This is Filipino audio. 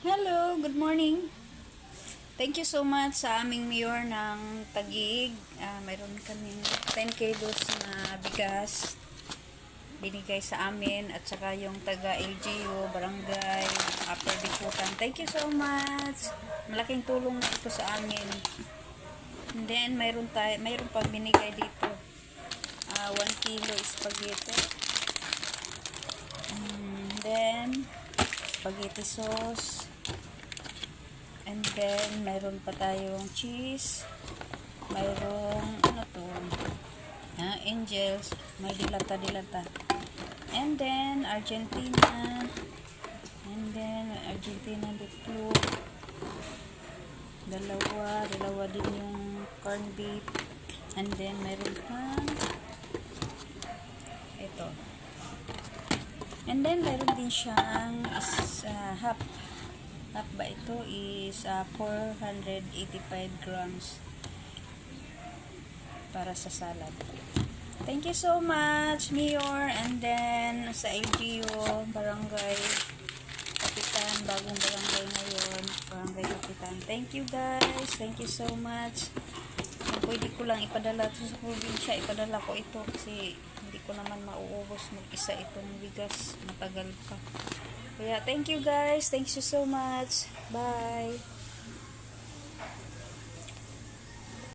Hello, good morning. Thank you so much sa aming mayor ng Taguig. Mayroon kaming 10 kilos na bigas binigay sa amin at saka yung taga LGU, barangay, Upper Bikutan. Thank you so much. Malaking tulong na ito sa amin. And then mayroon pang binigay dito. 1 kilo spaghetti. And then spaghetti sauce. And then, mayroon pa tayong cheese. Mayroong, angels. May dilata. And then, Argentina. And then, Argentina dito. Dalawa din yung corned beef. And then, mayroon pa ito. And then, mayroon din siyang half ba ito is 485 grams para sa salad. Thank you so much, Mayor, and then sa LGU, Barangay Kapitan, bagong barangay ngayon, Barangay Kapitan. Thank you guys, thank you so much. Kung pwede ko lang ipadala ito sa probinsya, ipadala ko ito kasi hindi ko naman mauubos mag-isa itong bigas, matagal pa. Kaya, thank you guys. Thank you so much. Bye.